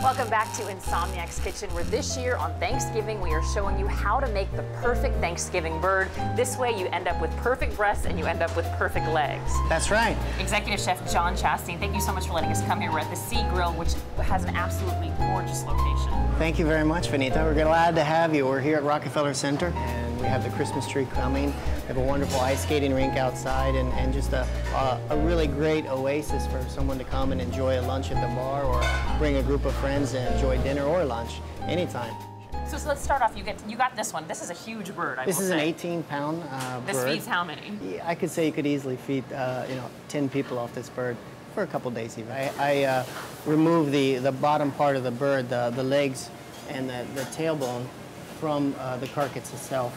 Welcome back to Insomniac's Kitchen, where this year on Thanksgiving we are showing you how to make the perfect Thanksgiving bird. This way you end up with perfect breasts and you end up with perfect legs. That's right. Executive Chef John Chastain, thank you so much for letting us come here. We're at the Sea Grill, which has an absolutely gorgeous location. Thank you very much, Vanita. We're glad to have you. We're here at Rockefeller Center, and we have the Christmas tree coming. We have a wonderful ice skating rink outside, and just a really great oasis for someone to come and enjoy a lunch at the bar, or bring a group of friends and enjoy dinner or lunch anytime. So let's start off. You got this one. This is a huge bird. This is an 18-pound bird. This feeds how many? Yeah, I could say you could easily feed 10 people off this bird for a couple days even. I remove the bottom part of the bird, the legs and the tailbone from the carcass itself,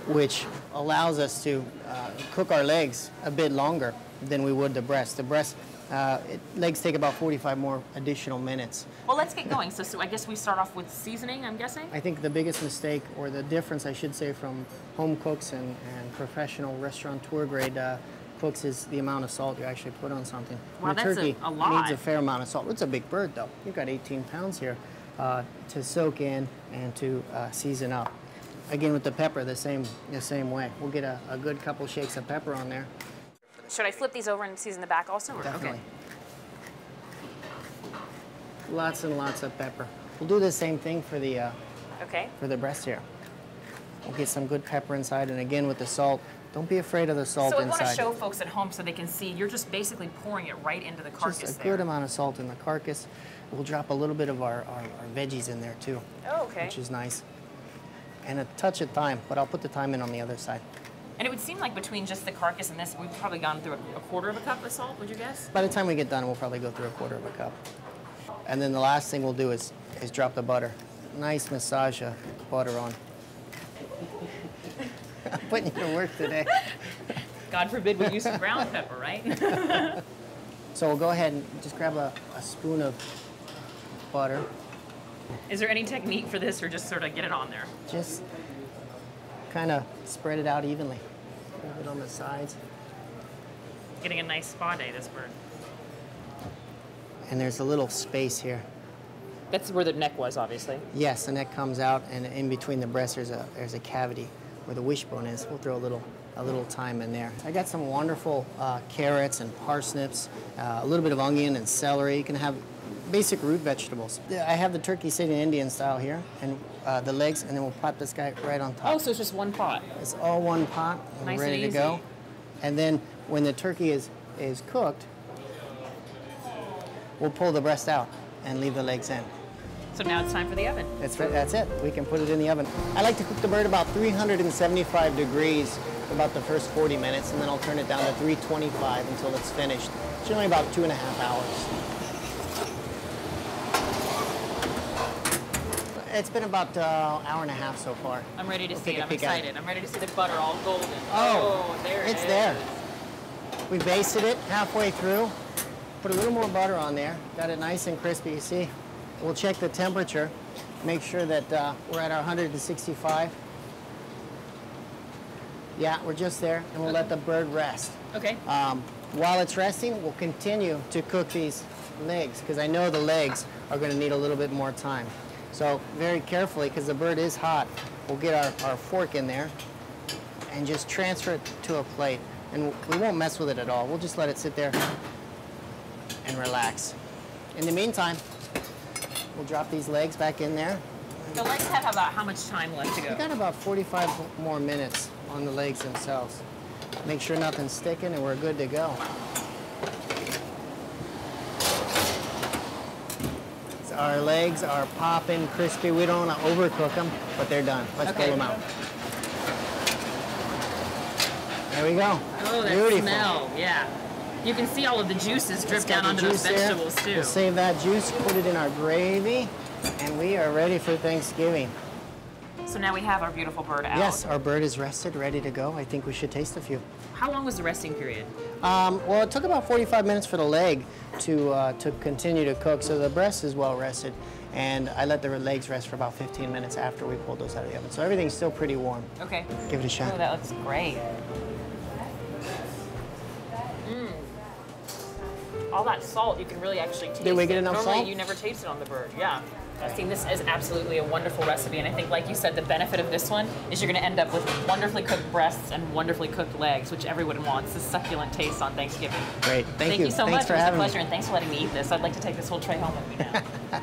which allows us to cook our legs a bit longer than we would the breast. The breast, legs take about 45 more additional minutes. Well, let's get going. So I guess we start off with seasoning, I'm guessing? I think the biggest mistake, or the difference, I should say, from home cooks and professional restaurateur grade cooks is the amount of salt you actually put on something. Wow, that's turkey a lot. needs a fair amount of salt. It's a big bird, though. You've got 18 pounds here to soak in and to season up. Again, with the pepper, the same way. We'll get a good couple shakes of pepper on there. Should I flip these over and season the back also? Or? Definitely. Okay. Lots and lots of pepper. We'll do the same thing for the breast here. We'll get some good pepper inside, and again with the salt, don't be afraid of the salt inside. So I want to show folks at home so they can see, you're just basically pouring it right into the carcass. Just a good amount of salt in the carcass. We'll drop a little bit of our veggies in there too. Oh, okay. Which is nice. And a touch of thyme, but I'll put the thyme in on the other side. And it would seem like between just the carcass and this, we've probably gone through a quarter of a cup of salt, would you guess? By the time we get done, we'll probably go through a quarter of a cup. And then the last thing we'll do is drop the butter. Nice massage of butter on. I'm putting you to work today. God forbid we use some ground pepper, right? So we'll go ahead and just grab a spoon of butter. Is there any technique for this, or just sort of get it on there? Just kind of spread it out evenly. A little bit on the sides. Getting a nice spa day, this bird. And there's a little space here. That's where the neck was, obviously. Yes, the neck comes out, and in between the breasts there's a cavity where the wishbone is. We'll throw a little thyme in there. I got some wonderful carrots and parsnips, a little bit of onion and celery. You can have basic root vegetables. I have the turkey sitting Indian style here, and the legs, and then we'll pot this guy right on top. Oh, so it's just one pot. It's all one pot, and nice we're ready and to go. And then when the turkey is cooked, we'll pull the breast out and leave the legs in. So now it's time for the oven. That's it. We can put it in the oven. I like to cook the bird about 375 degrees for about the first 40 minutes, and then I'll turn it down to 325 until it's finished. It's generally about 2.5 hours. It's been about an hour and a half so far. I'm ready to see it. I'm excited. I'm ready to see the butter all golden. Oh, there it is. It's there. We basted it halfway through. Put a little more butter on there. Got it nice and crispy. You see? We'll check the temperature. Make sure that we're at our 165. Yeah, we're just there, and we'll let the bird rest. Okay. While it's resting, we'll continue to cook these legs, because I know the legs are going to need a little bit more time. So very carefully, because the bird is hot, we'll get our fork in there and just transfer it to a plate. And we won't mess with it at all. We'll just let it sit there and relax. In the meantime, we'll drop these legs back in there. The legs have about how much time left to go? We got about 45 more minutes on the legs themselves. Make sure nothing's sticking, and we're good to go. So our legs are popping, crispy. We don't want to overcook them, but they're done. Let's pull them out. There we go. Oh, that beautiful smell, yeah. You can see all of the juices drip down onto those vegetables too. We'll save that juice, put it in our gravy, and we are ready for Thanksgiving. So now we have our beautiful bird out. Yes, our bird is rested, ready to go. I think we should taste a few. How long was the resting period? Well, it took about 45 minutes for the leg to continue to cook, so the breast is well rested. And I let the legs rest for about 15 minutes after we pulled those out of the oven. So everything's still pretty warm. Okay. Give it a shot. Oh, that looks great. all that salt, you can really actually taste it. Did we get enough Normally, salt? you never taste it on the bird. Yeah. I think this is absolutely a wonderful recipe, and I think, like you said, the benefit of this one is you're going to end up with wonderfully cooked breasts and wonderfully cooked legs, which everyone wants. This succulent taste on Thanksgiving. Great. Thank you. Thank you so Thanks much. for It was a having me. pleasure, and thanks for letting me eat this. I'd like to take this whole tray home with me now.